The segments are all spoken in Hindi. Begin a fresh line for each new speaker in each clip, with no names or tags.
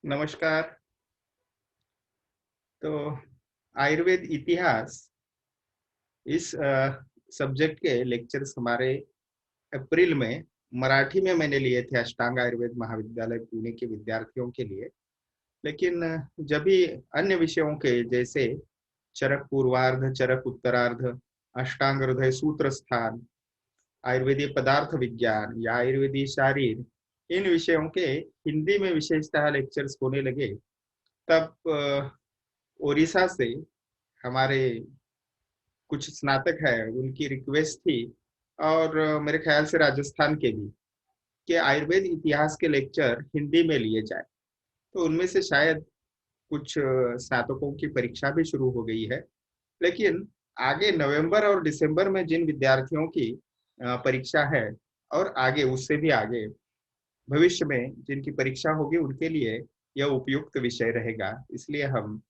नमस्कार। तो आयुर्वेद इतिहास इस सब्जेक्ट के लेक्चर्स हमारे अप्रैल में मराठी में मैंने लिए थे अष्टांग आयुर्वेद महाविद्यालय पुणे के विद्यार्थियों के लिए। लेकिन जब भी अन्य विषयों के जैसे चरक पूर्वार्ध, चरक उत्तरार्ध, अष्टांग हृदय सूत्र स्थान, आयुर्वेदीय पदार्थ विज्ञान या आयुर्वेदीय शारीर, इन विषयों के हिंदी में विशेषतः लेक्चर्स होने लगे, तब ओडिशा से हमारे कुछ स्नातक है उनकी रिक्वेस्ट थी, और मेरे ख्याल से राजस्थान के भी, कि आयुर्वेद इतिहास के लेक्चर हिंदी में लिए जाए। तो उनमें से शायद कुछ स्नातकों की परीक्षा भी शुरू हो गई है। लेकिन आगे नवंबर और दिसंबर में जिन विद्यार्थियों की परीक्षा है, और आगे उससे भी आगे भविष्य में जिनकी परीक्षा होगी, उनके लिए यह उपयुक्त विषय रहेगा। इसलिए हम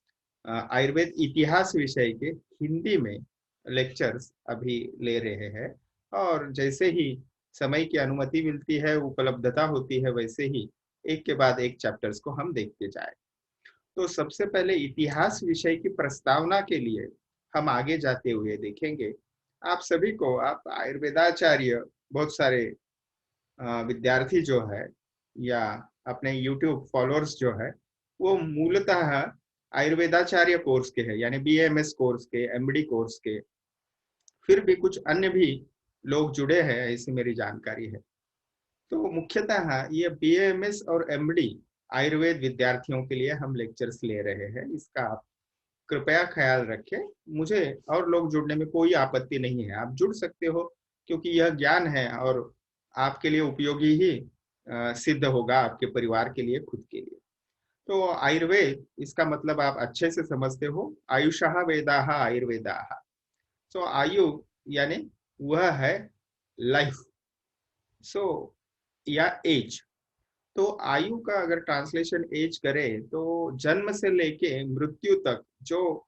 आयुर्वेद इतिहास विषय के हिंदी में लेक्चर्स अभी ले रहे हैं, और जैसे ही समय की अनुमति मिलती है, उपलब्धता होती है, वैसे ही एक के बाद एक चैप्टर्स को हम देखते जाए। तो सबसे पहले इतिहास विषय की प्रस्तावना के लिए हम आगे जाते हुए देखेंगे, आप सभी को, आप आयुर्वेदाचार्य बहुत सारे विद्यार्थी जो है, या अपने यूट्यूब फॉलोअर्स जो है, वो मूलतः आयुर्वेदाचार्य कोर्स के हैं, यानी बीएमएस कोर्स के, एमडी कोर्स के, फिर भी कुछ अन्य भी लोग जुड़े हैं, ऐसी मेरी जानकारी है। तो मुख्यतः ये बीएमएस और एमडी आयुर्वेद विद्यार्थियों के लिए हम लेक्चर्स ले रहे हैं, इसका आप कृपया ख्याल रखें। मुझे और लोग जुड़ने में कोई आपत्ति नहीं है, आप जुड़ सकते हो, क्योंकि यह ज्ञान है और आपके लिए उपयोगी ही सिद्ध होगा, आपके परिवार के लिए, खुद के लिए। तो आयुर्वेद, इसका मतलब आप अच्छे से समझते हो, आयुषः वेदाः आयुर्वेदाः। सो आयु यानी वह है लाइफ, सो या एज। तो आयु का अगर ट्रांसलेशन एज करें तो जन्म से लेके मृत्यु तक जो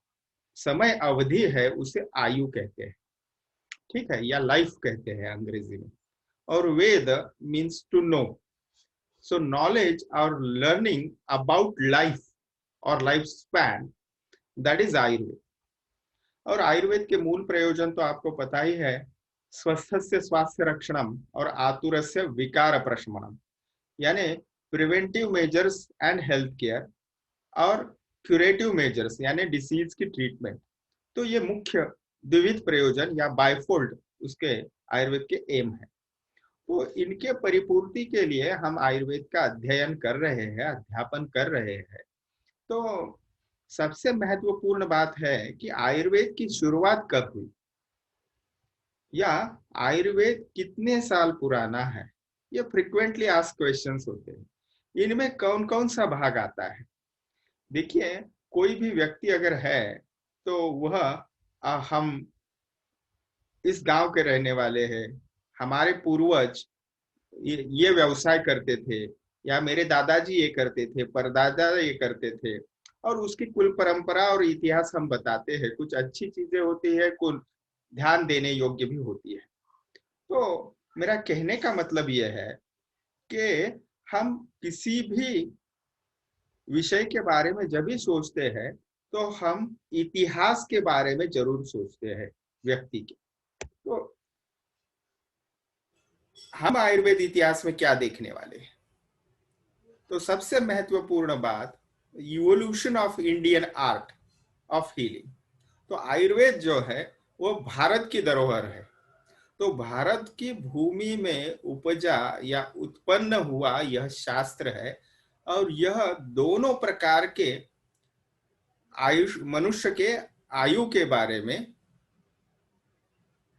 समय अवधि है उसे आयु कहते हैं, ठीक है, या लाइफ कहते हैं अंग्रेजी में। और Veda means to know, so knowledge और लर्निंग अबाउट लाइफ और life span, that is Ayurveda. और आयुर्वेद के मूल प्रयोजन तो आपको पता ही है, स्वस्थस्य स्वास्थ्य रक्षणम और आतुरस्य विकार प्रशमनम, यानी preventive measures and health care, और क्यूरेटिव मेजर्स यानी डिसीज की ट्रीटमेंट। तो ये मुख्य द्विविध प्रयोजन या बायफोल्ड उसके आयुर्वेद के एम है। तो इनके परिपूर्ति के लिए हम आयुर्वेद का अध्ययन कर रहे हैं, अध्यापन कर रहे हैं। तो सबसे महत्वपूर्ण बात है कि आयुर्वेद की शुरुआत कब हुई, या आयुर्वेद कितने साल पुराना है। ये फ्रिक्वेंटली आस्क क्वेश्चंस होते हैं। इनमें कौन कौन सा भाग आता है? देखिए, कोई भी व्यक्ति अगर है तो वह हम इस गांव के रहने वाले हैं, हमारे पूर्वज ये व्यवसाय करते थे, या मेरे दादाजी ये करते थे, परदादा ये करते थे, और उसकी कुल परंपरा और इतिहास हम बताते हैं। कुछ अच्छी चीजें होती है, कुछ ध्यान देने योग्य भी होती है। तो मेरा कहने का मतलब यह है कि हम किसी भी विषय के बारे में जब भी सोचते हैं, तो हम इतिहास के बारे में जरूर सोचते हैं व्यक्ति के। तो हम आयुर्वेद इतिहास में क्या देखने वाले हैं? तो सबसे महत्वपूर्ण बात, evolution of Indian art of healing. तो आयुर्वेद जो है वो भारत की धरोहर है। तो भारत की भूमि में उपजा या उत्पन्न हुआ यह शास्त्र है, और यह दोनों प्रकार के आयुष, मनुष्य के आयु के बारे में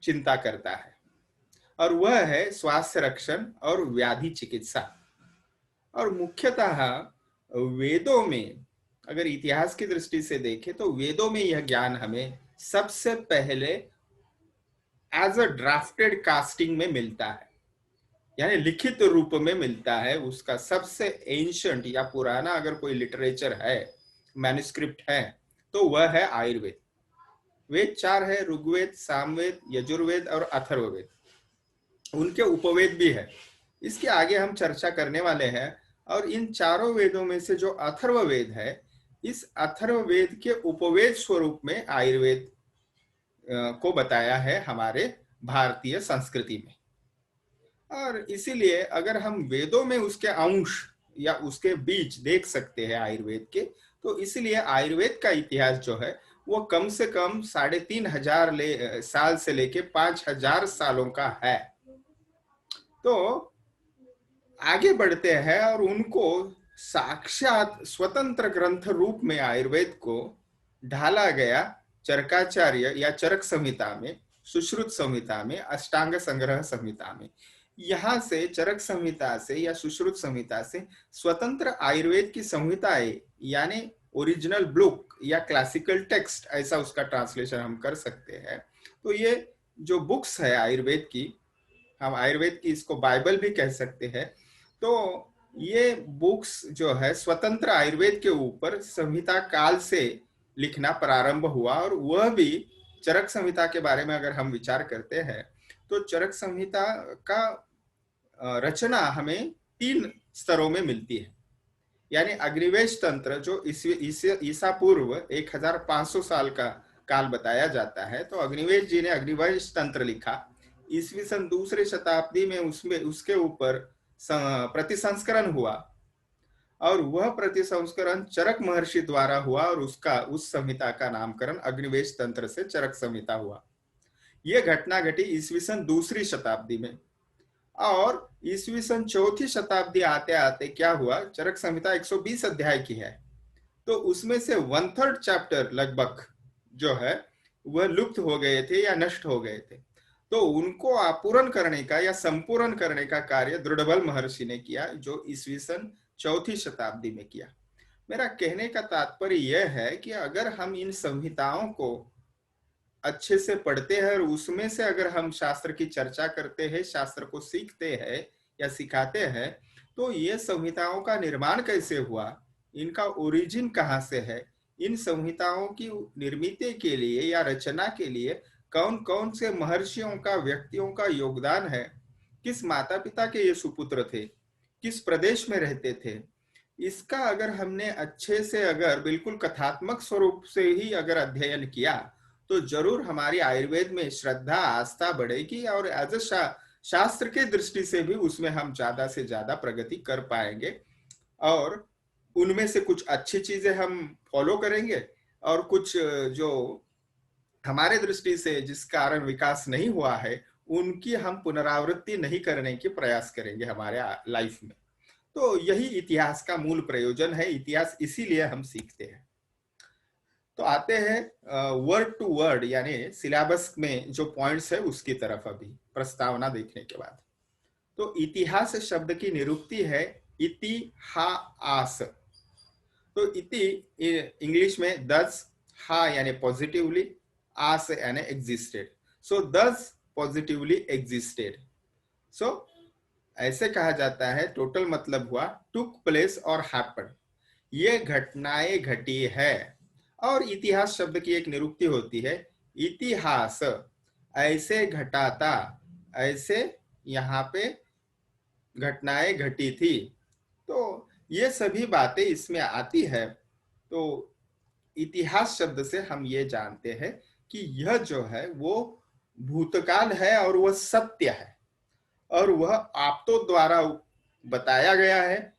चिंता करता है, और वह है स्वास्थ्य रक्षण और व्याधि चिकित्सा। और मुख्यतः वेदों में, अगर इतिहास की दृष्टि से देखें तो वेदों में यह ज्ञान हमें सबसे पहले एज अ ड्राफ्टेड कास्टिंग में मिलता है, यानी लिखित रूप में मिलता है। उसका सबसे एंशंट या पुराना अगर कोई लिटरेचर है, मैन्युस्क्रिप्ट है, तो वह है आयुर्वेद। वेद चार है, ऋग्वेद, सामवेद, यजुर्वेद और अथर्ववेद। उनके उपवेद भी है, इसके आगे हम चर्चा करने वाले हैं। और इन चारों वेदों में से जो अथर्ववेद है, इस अथर्ववेद के उपवेद स्वरूप में आयुर्वेद को बताया है हमारे भारतीय संस्कृति में। और इसीलिए अगर हम वेदों में उसके अंश या उसके बीज देख सकते हैं आयुर्वेद के, तो इसलिए आयुर्वेद का इतिहास जो है वो कम से कम 3,500 साल से लेके 5,000 सालों का है। तो आगे बढ़ते हैं और उनको साक्षात स्वतंत्र ग्रंथ रूप में आयुर्वेद को ढाला गया चरकाचार्य या चरक संहिता में, सुश्रुत संहिता में, अष्टांग संग्रह संहिता में। यहाँ से चरक संहिता से या सुश्रुत संहिता से स्वतंत्र आयुर्वेद की संहिताएं, यानी ओरिजिनल बुक या क्लासिकल टेक्स्ट, ऐसा उसका ट्रांसलेशन हम कर सकते हैं। तो ये जो बुक्स है आयुर्वेद की, हम आयुर्वेद की इसको बाइबल भी कह सकते हैं। तो ये बुक्स जो है स्वतंत्र आयुर्वेद के ऊपर संहिता काल से लिखना प्रारंभ हुआ, और वह भी चरक संहिता के बारे में अगर हम विचार करते हैं तो चरक संहिता का रचना हमें 3 स्तरों में मिलती है। यानी अग्निवेश तंत्र जो ईसा पूर्व 1500 साल का काल बताया जाता है, तो अग्निवेश जी ने अग्निवेश तंत्र लिखा। ईस्वी सन 2री शताब्दी में उसमें उसके ऊपर प्रतिसंस्करण हुआ, और वह प्रतिसंस्करण चरक महर्षि द्वारा हुआ, और उसका उस संहिता का नामकरण अग्निवेश तंत्र से चरक संहिता हुआ। यह घटना घटी ईस्वी सन 2री शताब्दी में। और ईस्वी सन 4थी शताब्दी आते आते क्या हुआ, चरक संहिता 120 अध्याय की है, तो उसमें से 1/3 चैप्टर लगभग जो है वह लुप्त हो गए थे या नष्ट हो गए थे। तो उनको आपूर्ण करने का या संपूर्ण करने का कार्य दृढ़बल महर्षि ने किया, जो ईस्वी सन 4थी शताब्दी में किया। मेरा कहने का तात्पर्य यह है कि अगर हम इन संहिताओं को अच्छे से पढ़ते हैं और उसमें से अगर हम शास्त्र की चर्चा करते हैं, शास्त्र को सीखते हैं या सिखाते हैं, तो ये संहिताओं का निर्माण कैसे हुआ, इनका ओरिजिन कहाँ से है, इन संहिताओं की निर्मित के लिए या रचना के लिए कौन कौन से महर्षियों का, व्यक्तियों का योगदान है, किस माता पिता के ये सुपुत्र थे, किस प्रदेश में रहते थे, इसका अगर हमने अच्छे से अगर बिल्कुल कथात्मक स्वरूप से ही अगर अध्ययन किया, तो जरूर हमारी आयुर्वेद में श्रद्धा, आस्था बढ़ेगी, और एज अ शास्त्र के दृष्टि से भी उसमें हम ज्यादा से ज्यादा प्रगति कर पाएंगे। और उनमें से कुछ अच्छी चीजें हम फॉलो करेंगे, और कुछ जो हमारे दृष्टि से जिस कारण विकास नहीं हुआ है, उनकी हम पुनरावृत्ति नहीं करने की प्रयास करेंगे हमारे लाइफ में। तो यही इतिहास का मूल प्रयोजन है, इतिहास इसीलिए हम सीखते हैं। तो आते हैं वर्ड टू वर्ड यानी सिलेबस में जो पॉइंट्स है उसकी तरफ, अभी प्रस्तावना देखने के बाद। तो इतिहास शब्द की निरुक्ति है इतिहास। तो इति इंग्लिश में दस, हा यानी पॉजिटिवली, आस यानी एग्जिस्टेड। सो दस पॉजिटिवली एग्जिस्टेड। सो ऐसे कहा जाता है, टोटल मतलब हुआ टुक प्लेस और हैपन, ये घटनाएं घटी है। और इतिहास शब्द की एक निरुक्ति होती है इतिहास, ऐसे घटाता, ऐसे यहाँ पे घटनाएं घटी थी। तो ये सभी बातें इसमें आती है। तो इतिहास शब्द से हम ये जानते हैं कि यह जो है वो भूतकाल है और वह सत्य है, और वह आपतो द्वारा बताया गया है।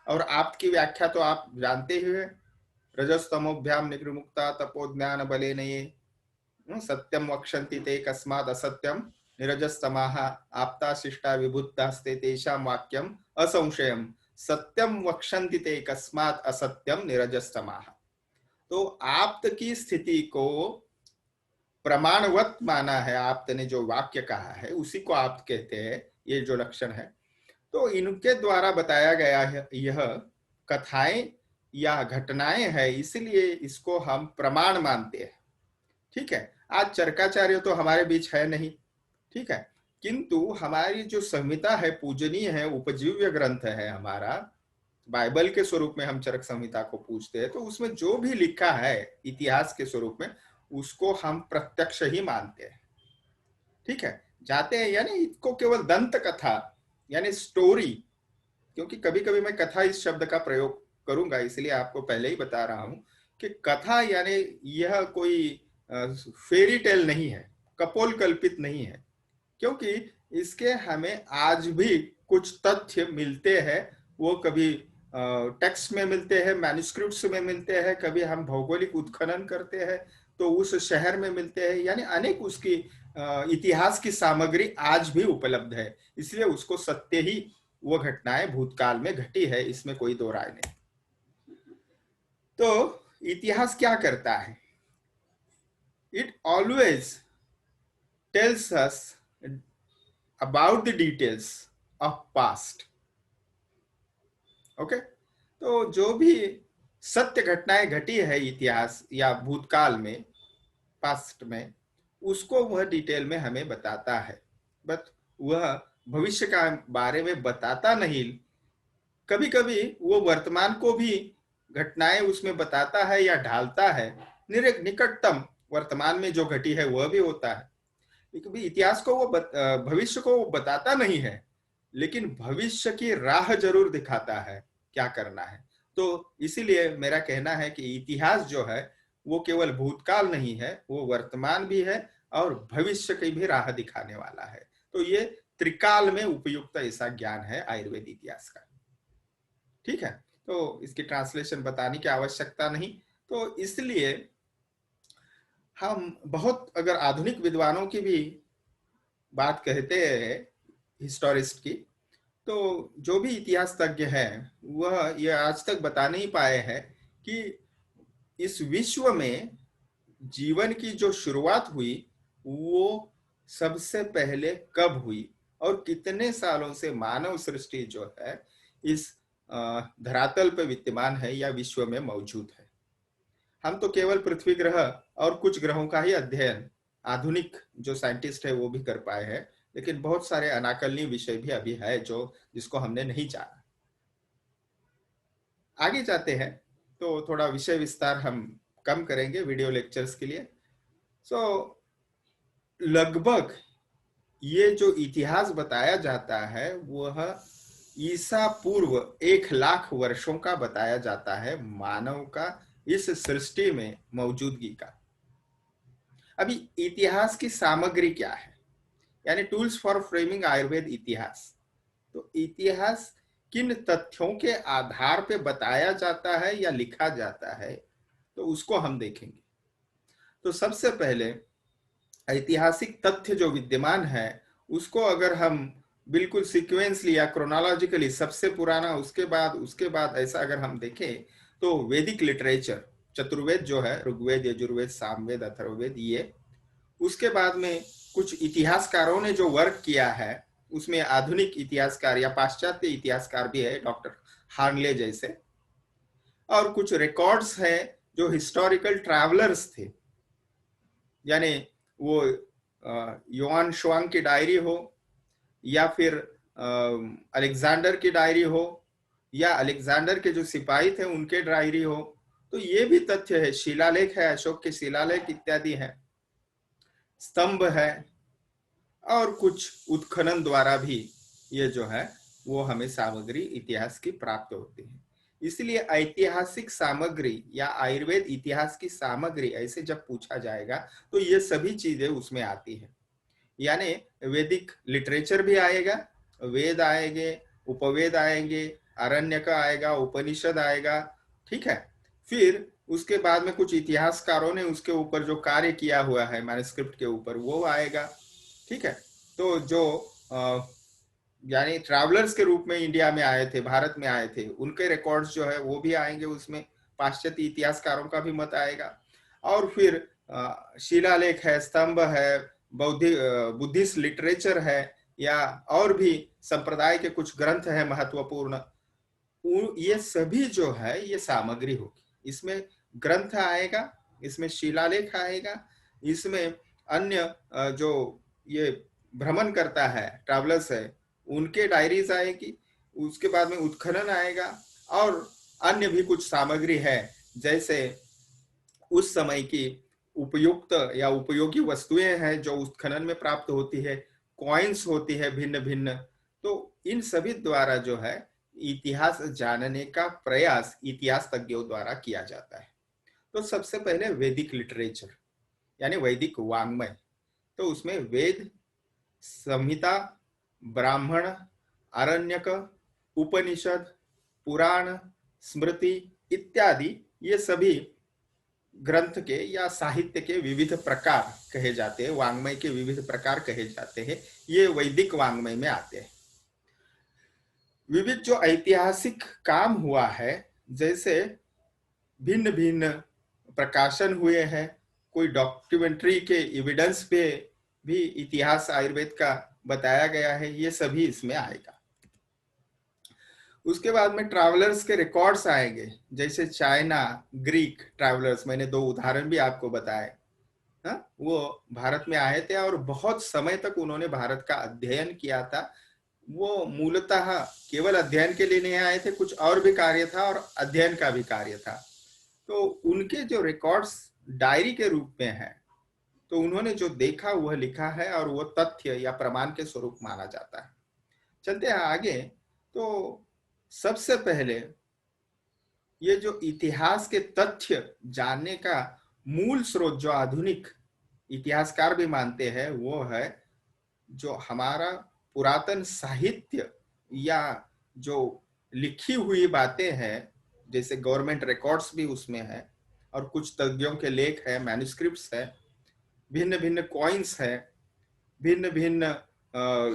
और आपकी व्याख्या तो आप जानते ही हैं, रजस्तमोभ्याम निग्रमुक्ता तपो ज्ञान बलेन ये सत्यम वक्षन्ति ते कस्माद् असत्यम निरजस्तमाः आप्ता शिष्टा विबुद्धास्ते तेषां वाक्यम असंशयम सत्यम वक्षन्ति ते कस्माद् असत्यम निरजस्तमाः। तो आप्त की स्थिति को प्रमाणवत माना है, आप्त ने जो वाक्य कहा है उसी को आप्त कहते हैं, ये जो लक्षण है। तो इनके द्वारा बताया गया है, यह कथाएं या घटनाएं है, इसलिए इसको हम प्रमाण मानते हैं। ठीक है, आज चरकाचार्य तो हमारे बीच है नहीं, ठीक है, किंतु हमारी जो संहिता है पूजनीय है, उपजीव्य ग्रंथ है हमारा, बाइबल के स्वरूप में हम चरक संहिता को पूजते हैं। तो उसमें जो भी लिखा है इतिहास के स्वरूप में, उसको हम प्रत्यक्ष ही मानते हैं। ठीक है, जाते हैं यानी इसको केवल दंत कथा यानी स्टोरी क्योंकि कभी कभी मैं कथा इस शब्द का प्रयोग करूंगा, इसलिए आपको पहले ही बता रहा हूं कि कथा यानी यह कोई फेरी टेल नहीं है, कपोल कल्पित नहीं है, क्योंकि इसके हमें आज भी कुछ तथ्य मिलते हैं। वो कभी टेक्स्ट में मिलते हैं, मैन्युस्क्रिप्ट्स में मिलते हैं, कभी हम भौगोलिक उत्खनन करते हैं तो उस शहर में मिलते हैं, यानी अनेक उसकी इतिहास की सामग्री आज भी उपलब्ध है। इसलिए उसको सत्य ही वो घटनाएं भूतकाल में घटी है, इसमें कोई दो राय नहीं। तो इतिहास क्या करता है? It always tells us about the details of past. Okay, तो जो भी सत्य घटनाएं घटी है इतिहास या भूतकाल में, पास्ट में, उसको वह डिटेल में हमें बताता है, बट वह भविष्य का बारे में बताता नहीं। कभी कभी वो वर्तमान को भी घटनाएं उसमें बताता है या ढालता है, निकटतम वर्तमान में जो घटी है वह भी होता है। कभी इतिहास को वो भविष्य को वो बताता नहीं है, लेकिन भविष्य की राह जरूर दिखाता है क्या करना है। तो इसीलिए मेरा कहना है कि इतिहास जो है वो केवल भूतकाल नहीं है, वो वर्तमान भी है और भविष्य की भी राह दिखाने वाला है। तो ये त्रिकाल में उपयुक्त ऐसा ज्ञान है आयुर्वेद इतिहास का। ठीक है, तो इसकी ट्रांसलेशन बताने की आवश्यकता नहीं। तो इसलिए हम बहुत, अगर आधुनिक विद्वानों की भी बात कहते हैं, हिस्टोरिस्ट की, तो जो भी इतिहास तज्ञ है वह ये आज तक बता नहीं पाए हैं कि इस विश्व में जीवन की जो शुरुआत हुई वो सबसे पहले कब हुई और कितने सालों से मानव सृष्टि जो है इस धरातल पर विद्यमान है या विश्व में मौजूद है। हम तो केवल पृथ्वी ग्रह और कुछ ग्रहों का ही अध्ययन आधुनिक जो साइंटिस्ट है वो भी कर पाए हैं, लेकिन बहुत सारे अनाकलनीय विषय भी अभी है जो जिसको हमने नहीं जाना। आगे जाते हैं तो थोड़ा विषय विस्तार हम कम करेंगे वीडियो लेक्चर्स के लिए। सो लगभग ये जो इतिहास बताया जाता है वह ईसा पूर्व 1 लाख वर्षों का बताया जाता है, मानव का इस सृष्टि में मौजूदगी का। अभी इतिहास की सामग्री क्या है, यानी टूल्स फॉर फ्रेमिंग आयुर्वेद इतिहास। तो इतिहास किन तथ्यों के आधार पे बताया जाता है या लिखा जाता है, तो उसको हम देखेंगे। तो सबसे पहले ऐतिहासिक तथ्य जो विद्यमान है उसको अगर हम बिल्कुल सीक्वेंसली या क्रोनोलॉजिकली सबसे पुराना उसके बाद ऐसा अगर हम देखें तो वैदिक लिटरेचर, चतुर्वेद जो है, ऋग्वेद, यजुर्वेद, सामवेद, अथर्ववेद, ये, उसके बाद में कुछ इतिहासकारों ने जो वर्क किया है उसमें आधुनिक इतिहासकार या पाश्चात्य इतिहासकार भी है, डॉक्टर हार्नले जैसे, और कुछ रिकॉर्ड्स हैं जो हिस्टोरिकल ट्रैवलर्स थे, यानी वो योहान शुआंग की डायरी हो या फिर अलेक्जेंडर की डायरी हो या अलेक्जेंडर के जो सिपाही थे उनके डायरी हो, तो ये भी तथ्य है। शिलालेख है, अशोक के शिलालेख इत्यादि है, स्तंभ है, और कुछ उत्खनन द्वारा भी ये जो है वो हमें सामग्री इतिहास की प्राप्त होती है। इसलिए ऐतिहासिक सामग्री या आयुर्वेद इतिहास की सामग्री ऐसे जब पूछा जाएगा तो ये सभी चीजें उसमें आती है, यानी वैदिक लिटरेचर भी आएगा, वेद आएंगे, उपवेद आएंगे, आरण्यक आएगा, उपनिषद आएगा। ठीक है, फिर उसके बाद में कुछ इतिहासकारों ने उसके ऊपर जो कार्य किया हुआ है मैन्युस्क्रिप्ट के ऊपर वो आएगा। ठीक है, तो जो यानी ट्रैवलर्स के रूप में इंडिया में आए थे, भारत में आए थे, उनके रिकॉर्ड्स जो है वो भी आएंगे, उसमें पाश्चात्य इतिहासकारों का भी मत आएगा। और फिर शिलालेख है, स्तंभ है, बुद्धिस्ट लिटरेचर है, या और भी संप्रदाय के कुछ ग्रंथ है महत्वपूर्ण, ये सभी जो है ये सामग्री होगी। इसमें ग्रंथ आएगा, इसमें शिलालेख आएगा, इसमें अन्य जो ये भ्रमण करता है ट्रैवलर्स है उनके डायरीज आएगी, उसके बाद में उत्खनन आएगा, और अन्य भी कुछ सामग्री है जैसे उस समय की उपयुक्त या उपयोगी वस्तुएं हैं जो उत्खनन में प्राप्त होती है, कॉइन्स होती है भिन्न भिन्न। तो इन सभी द्वारा जो है इतिहास जानने का प्रयास इतिहास तज्ञों द्वारा किया जाता है। तो सबसे पहले वैदिक लिटरेचर यानी वैदिक वाङ्मय, तो उसमें वेद, संहिता, ब्राह्मण, आरण्यक, उपनिषद, पुराण, स्मृति इत्यादि ये सभी ग्रंथ के या साहित्य के विविध प्रकार कहे जाते हैं, वाङ्मय के विविध प्रकार कहे जाते हैं, ये वैदिक वाङ्मय में आते हैं। विविध जो ऐतिहासिक काम हुआ है, जैसे भिन्न भिन्न प्रकाशन हुए हैं, कोई डॉक्यूमेंट्री के एविडेंस पे भी इतिहास आयुर्वेद का बताया गया है, ये सभी इसमें आएगा। उसके बाद में ट्रैवलर्स के रिकॉर्ड्स आएंगे, जैसे चाइना ग्रीक ट्रैवलर्स, मैंने 2 उदाहरण भी आपको बताए। वो भारत में आए थे और बहुत समय तक उन्होंने भारत का अध्ययन किया था। वो मूलतः केवल अध्ययन के लिए नहीं आए थे, कुछ और भी कार्य था और अध्ययन का भी कार्य था। तो उनके जो रिकॉर्ड्स डायरी के रूप में है, तो उन्होंने जो देखा वह लिखा है और वो तथ्य या प्रमाण के स्वरूप माना जाता है। चलते हैं आगे। तो सबसे पहले ये जो इतिहास के तथ्य जानने का मूल स्रोत जो आधुनिक इतिहासकार भी मानते हैं, वो है जो हमारा पुरातन साहित्य या जो लिखी हुई बातें हैं, जैसे गवर्नमेंट रिकॉर्ड्स भी उसमें है और कुछ तज्ञों के लेख है, मैन्युस्क्रिप्ट्स है, भिन्न भिन्न कॉइन्स है, भिन्न भिन्न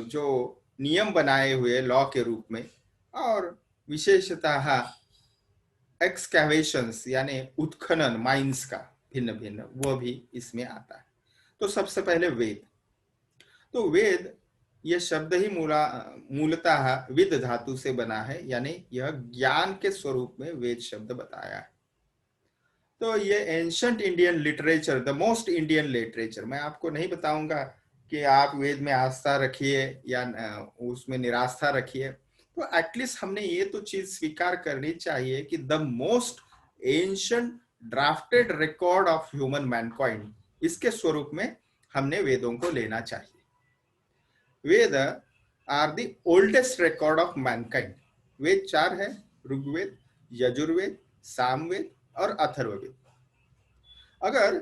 जो नियम बनाए हुए लॉ के रूप में, और विशेषतः एक्सकैवेशंस यानी उत्खनन माइंस का भिन्न भिन्न, वो भी इसमें आता है। तो सबसे पहले वेद। तो वेद ये शब्द ही मूलतः विद धातु से बना है, यानी यह ज्ञान के स्वरूप में वेद शब्द बताया है। तो ये ancient Indian literature, the most Indian literature, मैं आपको नहीं बताऊंगा कि आप वेद में आस्था रखिए या उसमें निरास्था रखिए, तो एटलीस्ट हमने ये तो चीज स्वीकार करनी चाहिए कि the most ancient drafted record of human mankind, इसके स्वरूप में हमने वेदों को लेना चाहिए। Veda are the oldest record of mankind. Veda 4 है, ऋग्वेद, यजुर्वेद, सामवेद और अथर्ववेद। अगर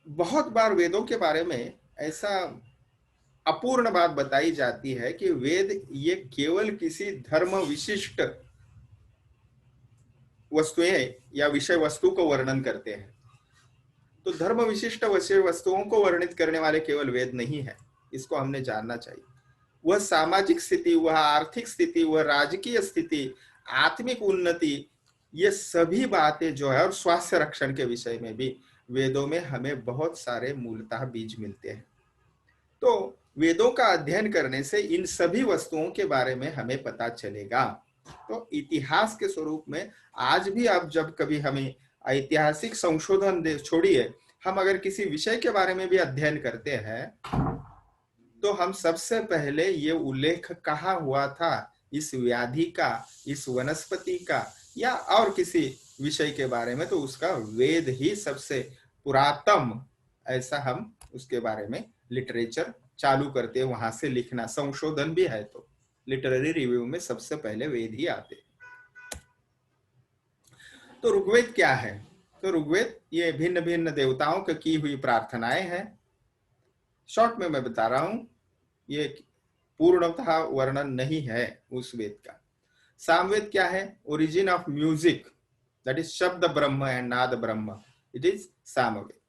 बहुत बार वेदों के बारे में ऐसा अपूर्ण बात बताई जाती है कि वेद ये केवल किसी धर्म विशिष्ट वस्तुएं या विषय वस्तु को वर्णन करते हैं, तो धर्म विशिष्ट विषय वस्तुओं को वर्णित करने वाले केवल वेद नहीं है, इसको हमने जानना चाहिए। वह सामाजिक स्थिति, वह आर्थिक स्थिति, वह राजकीय स्थिति, आत्मिक उन्नति, ये सभी बातें जो है, और स्वास्थ्य रक्षण के विषय में भी वेदों में हमें बहुत सारे मूलतः बीज मिलते हैं। तो वेदों का अध्ययन करने से इन सभी वस्तुओं के बारे में हमें पता चलेगा। तो इतिहास के स्वरूप में आज भी आप जब कभी हमें ऐतिहासिक संशोधन छोड़िए, हम अगर किसी विषय के बारे में भी अध्ययन करते हैं, तो हम सबसे पहले ये उल्लेख कहाँ हुआ था, इस व्याधि का, इस वनस्पति का या और किसी विषय के बारे में, तो उसका वेद ही सबसे पुरातन, ऐसा हम उसके बारे में लिटरेचर चालू करते हैं, वहां से लिखना। संशोधन भी है तो लिटरेरी रिव्यू में सबसे पहले वेद ही आते। तो ऋग्वेद क्या है? तो ऋग्वेद ये भिन्न भिन्न देवताओं की की हुई प्रार्थनाएं हैं। शॉर्ट में मैं बता रहा हूं, ये पूर्णतः वर्णन नहीं है उस वेद का। सामवेद क्या है? Origin of music, that is शब्द ब्रह्म एंड नाद ब्रह्म, इट इज सामवेद।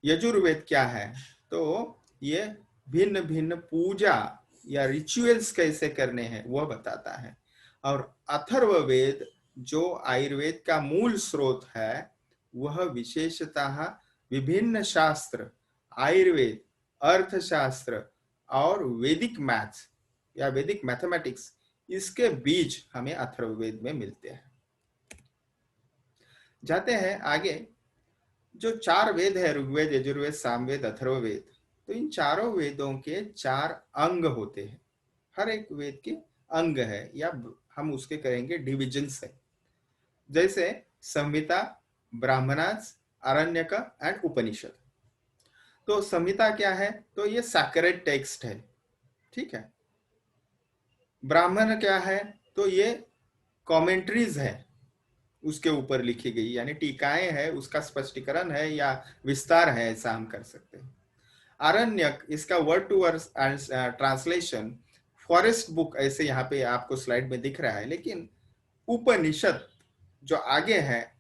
यजुर्वेद क्या है? तो ये भिन्न भिन्न पूजा या रिचुअल्स कैसे करने हैं वह बताता है। और अथर्ववेद जो आयुर्वेद का मूल स्रोत है, वह विशेषतः विभिन्न शास्त्र, आयुर्वेद, अर्थशास्त्र और वैदिक मैथ्स या वैदिक मैथमेटिक्स, इसके बीज हमें अथर्ववेद में मिलते हैं। जाते हैं आगे। जो 4 वेद है, ऋग्वेद, यजुर्वेद, सामवेद, अथर्ववेद, तो इन चारों वेदों के 4 अंग होते हैं। हर एक वेद के अंग है, या हम उसके कहेंगे डिविजन्स है, जैसे संहिता, ब्राह्मणास, आरण्यक एंड उपनिषद। तो संहिता क्या है? तो ये सैक्रेड टेक्स्ट है, ठीक है। ब्राह्मण क्या है, तो ये कमेंट्रीज है उसके ऊपर लिखी गई, यानी टीकाएं है, उसका स्पष्टीकरण है या विस्तार है, ऐसा हम कर सकते हैं। आरण्यक, इसका word to word translation forest book ऐसे यहाँ पे आपको स्लाइड में दिख रहा है, लेकिन उपनिषद जो आगे है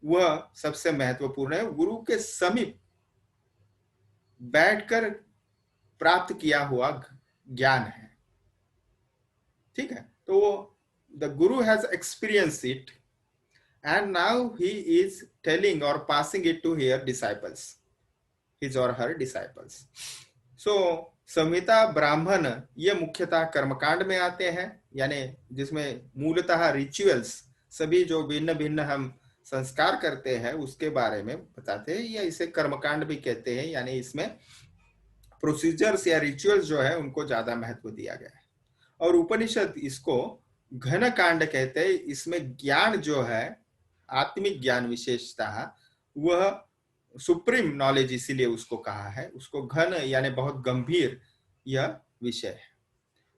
वह सबसे महत्वपूर्ण है, गुरु के समीप बैठकर प्राप्त किया हुआ ज्ञान है। ठीक है, तो the Guru has experience it and now he is telling or passing it to his disciples, his or her disciples. So संहिता ब्राह्मण ये मुख्यतः कर्मकांड में आते हैं, यानी जिसमें मूलतः रिचुअल्स, सभी जो भिन्न भिन्न हम संस्कार करते हैं उसके बारे में बताते हैं, या इसे कर्मकांड भी कहते हैं, यानी इसमें प्रोसीजर्स या रिचुअल्स जो है उनको ज्यादा महत्व दिया गया है। और उपनिषद इसको घन कांड कहते हैं, इसमें ज्ञान जो है, आत्मिक ज्ञान विशेषतः, वह सुप्रीम नॉलेज इसीलिए उसको कहा है, उसको घन यानी बहुत गंभीर यह विषय है।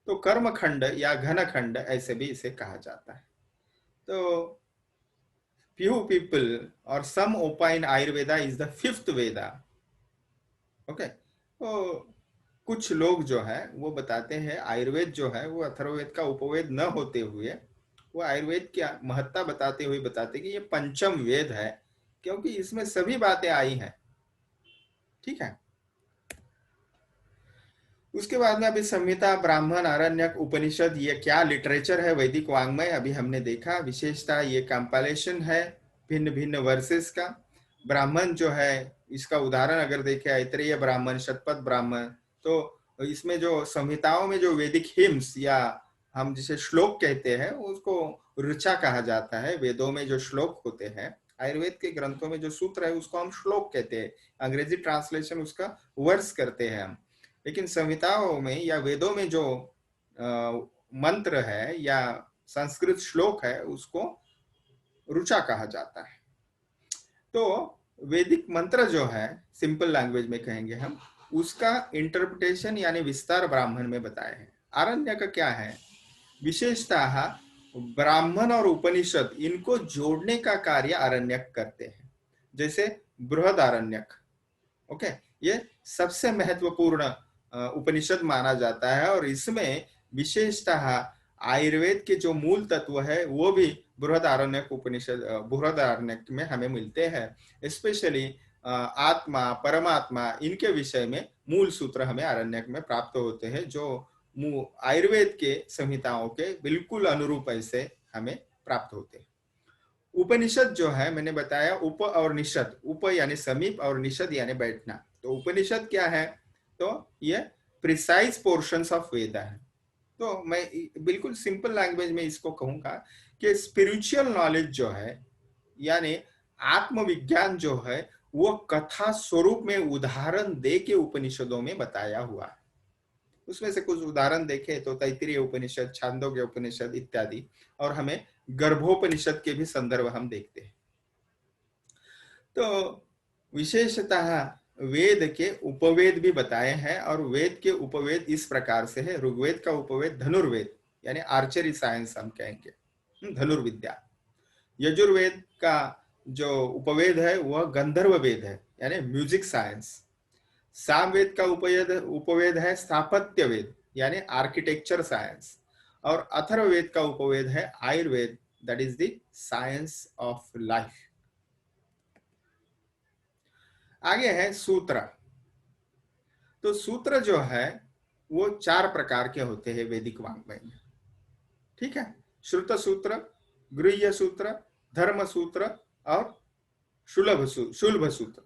तो कर्म खंड या घन खंड ऐसे भी इसे कहा जाता है। तो few people or some opine Ayurveda is the fifth Veda. Okay, तो कुछ लोग जो है वो बताते हैं आयुर्वेद जो है वो अथर्ववेद का उपवेद न होते हुए वो आयुर्वेद की महत्ता बताते हुए बताते कि ये पंचम वेद है, क्योंकि इसमें सभी बातें आई हैं। ठीक है, उसके बाद में अभी संहिता, ब्राह्मण, आरण्यक, उपनिषद, ये क्या लिटरेचर है, वैदिक वांग्मय अभी हमने देखा। विशेषता ये कंपाइलेशन है भिन्न भिन्न वर्सेस का। ब्राह्मण जो है इसका उदाहरण अगर देखें, ऐतरेय ब्राह्मण, शतपथ ब्राह्मण, तो इसमें जो संहिताओं में जो वैदिक हिम्स या हम जिसे श्लोक कहते हैं उसको ऋचा कहा जाता है। वेदों में जो श्लोक होते हैं, आयुर्वेद के ग्रंथों में जो सूत्र है उसको हम श्लोक कहते हैं, अंग्रेजी ट्रांसलेशन उसका वर्स करते हैं हम। लेकिन संहिताओं में या वेदों में जो मंत्र है या संस्कृत श्लोक है उसको ऋचा कहा जाता है। तो वैदिक मंत्र जो है, सिंपल लैंग्वेज में कहेंगे हम, उसका इंटरप्रिटेशन यानी विस्तार ब्राह्मण में बताए हैं। आरण्यक का क्या है, विशेषतः ब्राह्मण और उपनिषद इनको जोड़ने का कार्य आरण्यक करते हैं, जैसे बृहद आरण्यक। ओके, ये सबसे महत्वपूर्ण उपनिषद माना जाता है, और इसमें विशेषतः आयुर्वेद के जो मूल तत्व है वो भी बृहद आरण्यक उपनिषद, बृहद आरण्यक में हमें मिलते हैं। स्पेशली आत्मा, परमात्मा, इनके विषय में मूल सूत्र हमें आरण्यक में प्राप्त होते हैं, जो आयुर्वेद के संहिताओं के बिल्कुल अनुरूप ऐसे हमें प्राप्त होते हैं। उपनिषद जो है मैंने बताया, उप और निषद, उप यानी समीप और निषद यानी बैठना। तो उपनिषद क्या है, तो ये प्रिसाइज पोर्शंस ऑफ वेद है। तो मैं बिल्कुल सिंपल लैंग्वेज में इसको कहूंगा कि स्पिरिचुअल नॉलेज जो है यानी आत्मविज्ञान जो है वो कथा स्वरूप में उदाहरण दे के उपनिषदों में बताया हुआ है। उसमें से कुछ उदाहरण देखें तो तैत्तिरीय उपनिषद, छांदोग्य उपनिषद इत्यादि, और हमें गर्भोपनिषद के भी संदर्भ हम देखते हैं। तो विशेषतः वेद के उपवेद भी बताए हैं, और वेद के उपवेद इस प्रकार से है। ऋग्वेद का उपवेद धनुर्वेद यानी आर्चरी साइंस हम कहेंगे, धनुर्विद्या। यजुर्वेद का जो उपवेद है वह गंधर्व वेद है यानी म्यूजिक साइंस। सामवेद का उपवेद है स्थापत्य वेद यानी आर्किटेक्चर साइंस। और अथर्ववेद का उपवेद है Ayurveda, that is the science of life. आगे है सूत्र। तो सूत्र जो है वो 4 प्रकार के होते हैं वैदिक वाङ्मय में। ठीक है, श्रुत सूत्र, गृह्य सूत्र, धर्म सूत्र और शुल्भ सूत्र।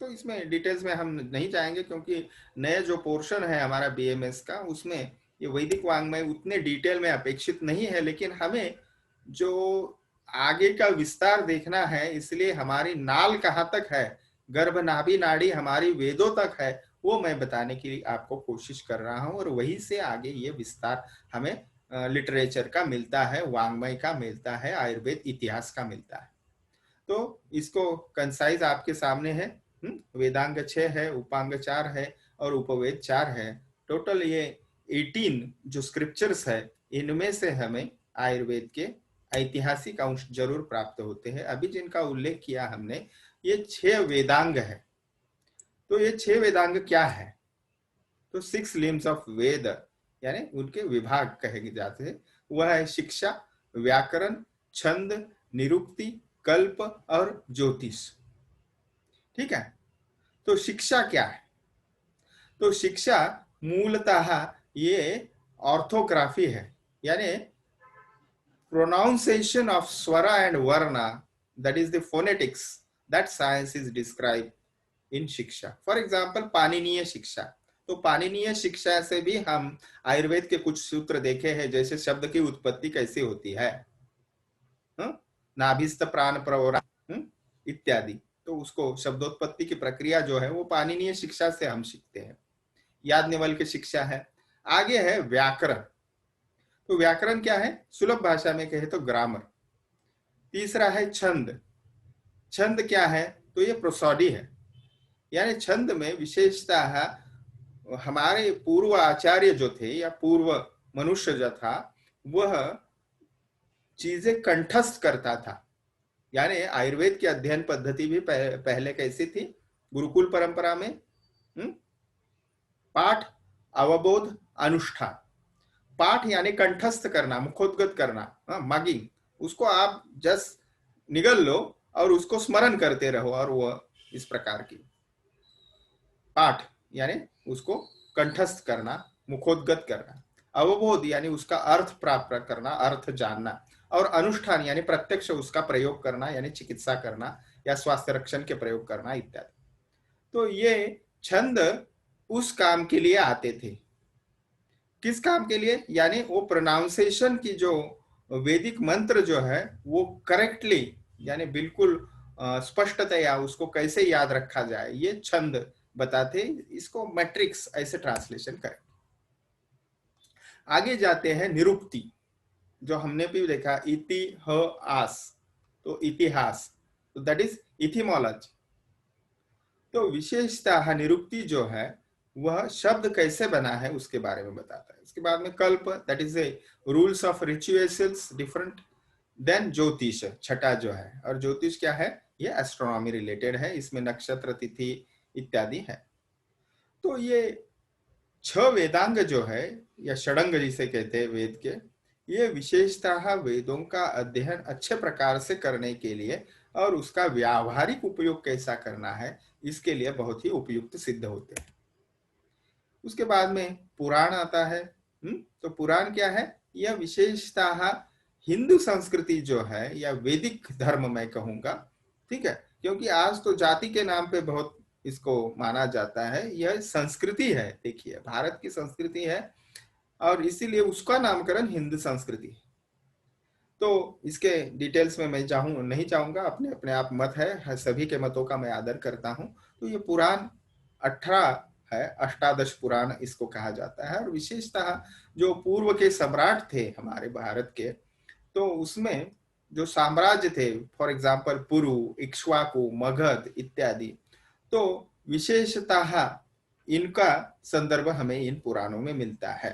तो इसमें डिटेल्स में हम नहीं जाएंगे, क्योंकि नया जो पोर्शन है हमारा बीएमएस का उसमें ये वैदिक वाङ्मय उतने डिटेल में अपेक्षित नहीं है, लेकिन हमें जो आगे का विस्तार देखना है, इसलिए हमारी नाल कहाँ तक है, गर्भ नाभि नाड़ी हमारी वेदों तक है, वो मैं बताने की आपको कोशिश कर रहा हूँ। और वहीं से आगे ये विस्तार हमें लिटरेचर का मिलता है, वाङ्मय का मिलता है, आयुर्वेद इतिहास का मिलता है। तो इसको कंसाइज आपके सामने है। वेदांग 6 है, उपांग 4 है और उपवेद 4 है। टोटल ये 18 जो स्क्रिप्चर्स है, इनमें से हमें आयुर्वेद के ऐतिहासिक अंश जरूर प्राप्त होते हैं। अभी जिनका उल्लेख किया हमने, ये 6 वेदांग है। तो ये 6 वेदांग क्या है? तो 6 लिम्स ऑफ वेद, यानी उनके विभाग कहे जाते हैं। वह है शिक्षा, व्याकरण, छंद, निरुक्ति, कल्प और ज्योतिष। ठीक है। तो शिक्षा क्या है? तो शिक्षा मूलतः ये ऑर्थोग्राफी है, यानी pronunciation of swara and varna, that is the phonetics, that science is described in शिक्षा। फॉर एग्जाम्पल पाणिनीय शिक्षा। तो पाणिनीय शिक्षा से भी हम आयुर्वेद के कुछ सूत्र देखे हैं, जैसे शब्द की उत्पत्ति कैसे होती है, नाभिस्थ प्राण प्रवरा इत्यादि। तो उसको शब्दोत्पत्ति की प्रक्रिया जो है वो पाणिनीय शिक्षा से हम सीखते हैं। याज्ञवल्क्य की शिक्षा है। आगे है व्याकरण। तो व्याकरण क्या है? सुलभ भाषा में कहे तो ग्रामर। तीसरा है छंद। छंद क्या है? तो ये प्रोसोडी है, यानी छंद में विशेषतः हमारे पूर्व आचार्य जो थे या पूर्व मनुष्य जो था, वह चीजें कंठस्थ करता था। यानी आयुर्वेद की अध्ययन पद्धति भी पहले कैसी थी? गुरुकुल परंपरा में पाठ, अवबोध, अनुष्ठान। पाठ यानी कंठस्थ करना, मुखोद्गत करना, मगिंग। उसको आप जस्ट निगल लो और उसको स्मरण करते रहो, और वह इस प्रकार की। पाठ यानी उसको कंठस्थ करना, मुखोद्गत करना। अवबोध यानी उसका अर्थ प्राप्त करना, अर्थ जानना। और अनुष्ठान यानी प्रत्यक्ष उसका प्रयोग करना, यानी चिकित्सा करना या स्वास्थ्य रक्षण के प्रयोग करना इत्यादि। तो ये छंद उस काम के लिए आते थे। किस काम के लिए? यानी वो प्रोनाउंसिएशन की जो वैदिक मंत्र जो है वो करेक्टली, यानी बिल्कुल स्पष्टतया उसको कैसे याद रखा जाए, ये छंद बताते। इसको मैट्रिक्स ऐसे ट्रांसलेशन करें। आगे जाते हैं निरुक्ति, जो हमने भी देखा, इति ह आस, तो इतिहास, तो दैट इज इथिमोलॉजी। तो विशेषतः निरुक्ति जो है वह शब्द कैसे बना है उसके बारे में बताता है। इसके बाद में कल्प, that is a rules of rituals different. Then ज्योतिष, छठा जो है। और ज्योतिष क्या है? ये एस्ट्रोनॉमी रिलेटेड है, इसमें नक्षत्र, तिथि इत्यादि है। तो ये 6 वेदांग जो है या षडंग जिसे कहते हैं वेद के, ये विशेषतः वेदों का अध्ययन अच्छे प्रकार से करने के लिए और उसका व्यावहारिक उपयोग कैसा करना है, इसके लिए बहुत ही उपयुक्त सिद्ध होते हैं। उसके बाद में पुराण आता है। तो पुराण क्या है? यह विशेषतः हिंदू संस्कृति जो है या वैदिक धर्म मैं कहूंगा, ठीक है, क्योंकि आज तो जाति के नाम पे बहुत इसको माना जाता है। यह संस्कृति है, देखिए भारत की संस्कृति है, और इसीलिए उसका नामकरण हिंदू संस्कृति है। तो इसके डिटेल्स में मैं नहीं चाहूंगा, अपने अपने आप मत है, सभी के मतों का मैं आदर करता हूं। तो ये पुराण 18 है, अष्टादश पुराण इसको कहा जाता है। और विशेषतः जो पूर्व के सम्राट थे हमारे भारत के, तो उसमें जो साम्राज्य थे, फॉर एग्जाम्पल पुरु, इक्ष्वाकु, मगध इत्यादि, तो विशेषतः इनका संदर्भ हमें इन पुराणों में मिलता है।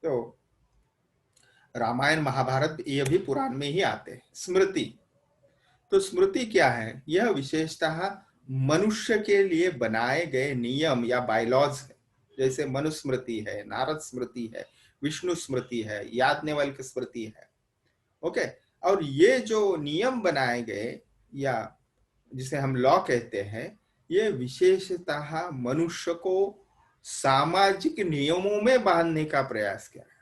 तो रामायण, महाभारत ये भी पुराण में ही आते हैं। स्मृति, तो स्मृति क्या है? यह विशेषतः मनुष्य के लिए बनाए गए नियम या बायलॉज है। जैसे मनुस्मृति है, नारद स्मृति है, विष्णु स्मृति है, याज्ञवल्क्य स्मृति है। ओके। और ये जो नियम बनाए गए या जिसे हम लॉ कहते हैं, ये विशेषतः मनुष्य को सामाजिक नियमों में बांधने का प्रयास किया है।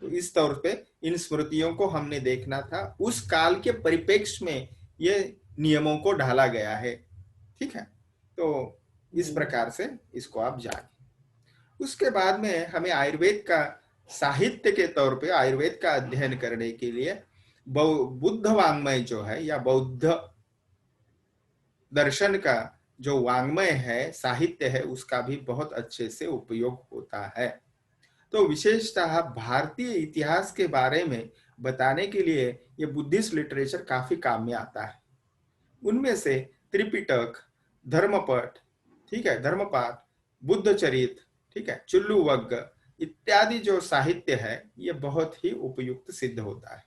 तो इस तौर पे इन स्मृतियों को हमने देखना था, उस काल के परिप्रेक्ष्य में ये नियमों को ढाला गया है। ठीक है। तो इस प्रकार से इसको आप जानें। उसके बाद में हमें आयुर्वेद का साहित्य के तौर पे आयुर्वेद का अध्ययन करने के लिए बुद्ध वाङ्मय जो है या बौद्ध दर्शन का जो वाङ्मय है, साहित्य है, उसका भी बहुत अच्छे से उपयोग होता है। तो विशेषतः भारतीय इतिहास के बारे में बताने के लिए ये बुद्धिस्ट लिटरेचर काफी काम में आता है। उनमें से त्रिपिटक, धर्मपट, ठीक है, धर्मपाठ, बुद्ध चरित, ठीक है, चुल्लुवग्ग, इत्यादि जो साहित्य है ये बहुत ही उपयुक्त सिद्ध होता है।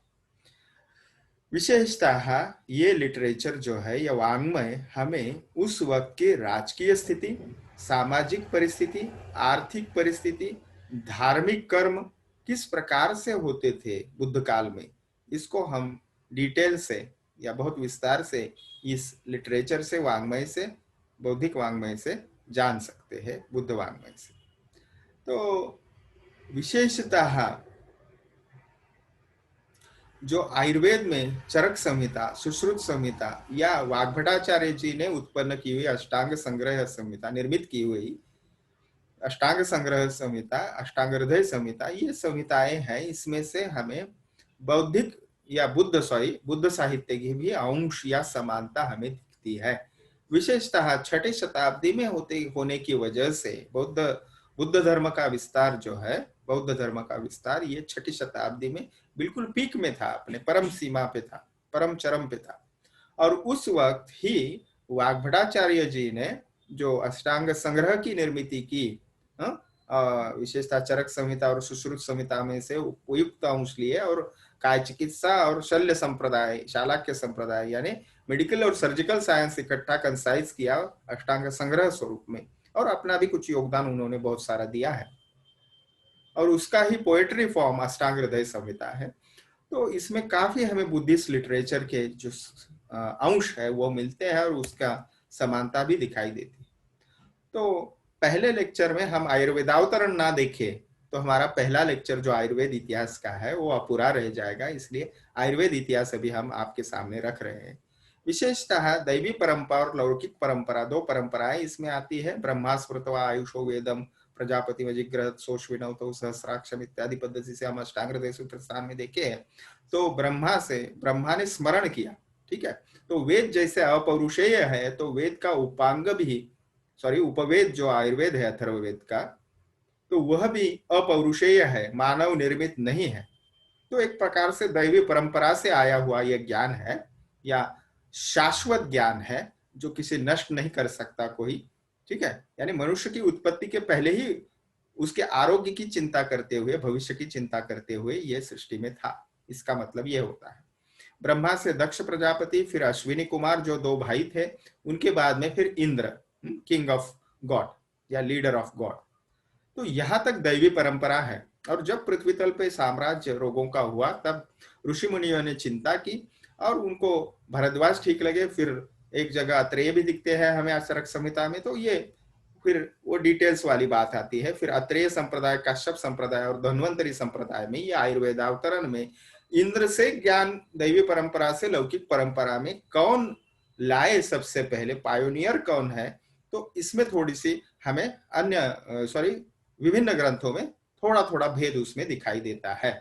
विशेषतः ये लिटरेचर जो है, ये वाङ्मय हमें उस वक्त की राजकीय स्थिति, सामाजिक परिस्थिति, आर्थिक परिस्थिति, धार्मिक कर्म किस प्रकार से होते थे बुद्ध काल में, इसको हम डिटेल से या बहुत विस्तार से इस लिटरेचर से, वाङ्मय से, बौद्धिक वाङ्मय से जान सकते हैं, बुद्ध वाङ्मय से। तो विशेषतः जो आयुर्वेद में चरक संहिता, सुश्रुत संहिता या वाग्भटाचार्य जी ने उत्पन्न की हुई अष्टांग संग्रह संहिता, निर्मित की हुई अष्टांग संग्रह संहिता, अष्टांग हृदय संहिता, ये संहिताएं हैं। इसमें से हमें बौद्धिक या बुद्ध साहित्य की भी अंश या समानता हमें दिखती है। विशेषतः छठी शताब्दी में होने की वजह से बुद्ध धर्म का विस्तार जो है, बौद्ध धर्म का विस्तार ये छठी शताब्दी में बिल्कुल पीक में था, अपने परम सीमा पे था, परम चरम पे था। और उस वक्त ही वाग्भटाचार्य जी ने जो अष्टांग संग्रह की निर्मित की, विशेषता चरक संहिता और सुश्रुत संहिता में से उपयुक्त अंश लिए और काय चिकित्सा और शल्य संप्रदाय, शालाक्य संप्रदाय यानी मेडिकल और सर्जिकल साइंस इकट्ठा कंसाइज किया अष्टांग संग्रह स्वरूप में, और अपना भी कुछ योगदान उन्होंने बहुत सारा दिया है। और उसका ही पोएट्री फॉर्म अष्टांग हृदय संहिता है। तो इसमें काफी हमें बुद्धिस्ट लिटरेचर के जो अंश है वो मिलते हैं और उसका समानता भी दिखाई देती है। तो पहले लेक्चर में हम आयुर्वेदावतरण ना देखे तो हमारा पहला लेक्चर जो आयुर्वेद इतिहास का है वो अपूरा रह जाएगा, इसलिए आयुर्वेद इतिहास अभी हम आपके सामने रख रहे हैं। विशेषतः दैवी परंपरा और लौकिक परंपरा, दो परंपराएं इसमें आती है। ब्रह्मा स्मृतवा आयुषो वेदम, प्रजापति वजिग्रह सोश विनवतो सहस्राक्षम इत्यादि पद्धति से हम अष्टांग हृदय सूत्र स्थान में देखे हैं। तो ब्रह्मा ने स्मरण किया, ठीक है। तो वेद जैसे अपौरुषेय है, तो वेद का उपांग भी, उपवेद जो आयुर्वेद है अथर्ववेद का, तो वह भी अपौरुषेय है, मानव निर्मित नहीं है। तो एक प्रकार से दैवी परंपरा से आया हुआ यह ज्ञान है या शाश्वत ज्ञान है जो किसी नष्ट नहीं कर सकता कोई, ठीक है। यानी मनुष्य की उत्पत्ति के पहले ही उसके आरोग्य की चिंता करते हुए, भविष्य की चिंता करते हुए ये सृष्टि में था। इसका मतलब यह होता है। ब्रह्मा से दक्ष प्रजापति, फिर अश्विनी कुमार जो दो भाई थे, उनके बाद में फिर इंद्र, किंग ऑफ गॉड या लीडर ऑफ गॉड। तो यहां तक दैवी परंपरा है। और जब पृथ्वी तल पे साम्राज्य रोगों का हुआ तब ऋषि मुनियों ने चिंता की और उनको भरद्वाज ठीक लगे। फिर एक जगह अत्रेय भी दिखते हैं हमें आचरक संहिता में, तो ये फिर वो डिटेल्स वाली बात आती है। फिर अत्रेय संप्रदाय, काश्यप संप्रदाय और धन्वंतरी संप्रदाय में ये आयुर्वेदावतरण में इंद्र से ज्ञान दैवी परंपरा से लौकिक परंपरा में कौन लाए सबसे पहले, पायोनियर कौन है, तो इसमें थोड़ी सी हमें विभिन्न ग्रंथों में थोड़ा थोड़ा भेद उसमें दिखाई देता है,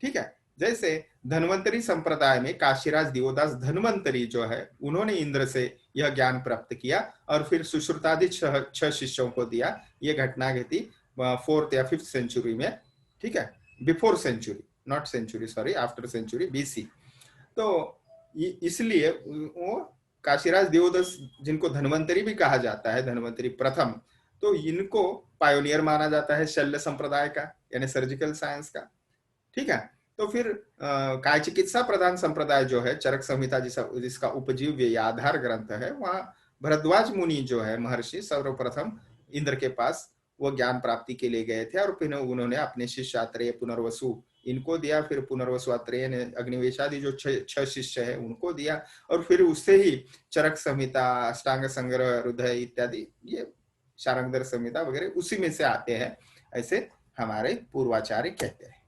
ठीक है। जैसे धन्वंतरी संप्रदाय में काशीराज दिवोदास धन्वंतरी जो है, उन्होंने इंद्र से यह ज्ञान प्राप्त किया और फिर सुश्रुतादि छह शिष्यों को दिया। ये घटना घटी 4th या 5th सेंचुरी में, ठीक है, before century, not century, sorry, after century BC। तो इसलिए वो काशीराज दिवोदास, जिनको धन्वंतरी भी कहा जाता है, धन्वंतरी प्रथम, तो इनको पायोनियर माना जाता है शल्य संप्रदाय का, यानी सर्जिकल साइंस का, ठीक है। तो फिर काय चिकित्सा प्रधान संप्रदाय जो है, चरक संहिता जिसका उपजीव्य या आधार ग्रंथ है, वहां भरद्वाज मुनि जो है महर्षि, सर्वप्रथम इंद्र के पास वो ज्ञान प्राप्ति के लिए गए थे और फिर उन्होंने अपने शिष्य अत्रेय, पुनर्वसु इनको दिया। फिर पुनर्वसु अत्रेय ने अग्निवेशादि जो छह शिष्य है उनको दिया और फिर उससे ही चरक संहिता, अष्टांग संग्रह, हृदय इत्यादि, ये शारंगधर संहिता वगैरह उसी में से आते हैं, ऐसे हमारे पूर्वाचार्य कहते हैं।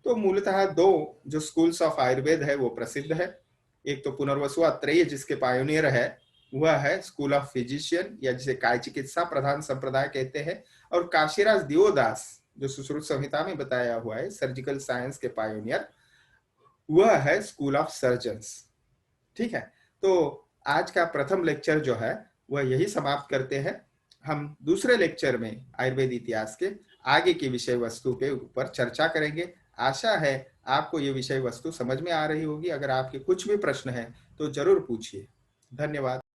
तो मूलतः दो जो स्कूल्स ऑफ आयुर्वेद है वो प्रसिद्ध है। एक तो पुनर्वसु अत्रेय जिसके पायोनियर है, वह है स्कूल ऑफ फिजिशियन या जिसे काय चिकित्सा प्रधान संप्रदाय कहते हैं। और काशीराज दिवोदास जो सुश्रुत संहिता में बताया हुआ है, सर्जिकल साइंस के पायोनियर, वह है स्कूल ऑफ सर्जन्स, ठीक है। तो आज का प्रथम लेक्चर जो है वह यही समाप्त करते हैं। हम दूसरे लेक्चर में आयुर्वेद इतिहास के आगे की विषय वस्तु के ऊपर चर्चा करेंगे। आशा है आपको ये विषय वस्तु समझ में आ रही होगी। अगर आपके कुछ भी प्रश्न है तो जरूर पूछिए। धन्यवाद।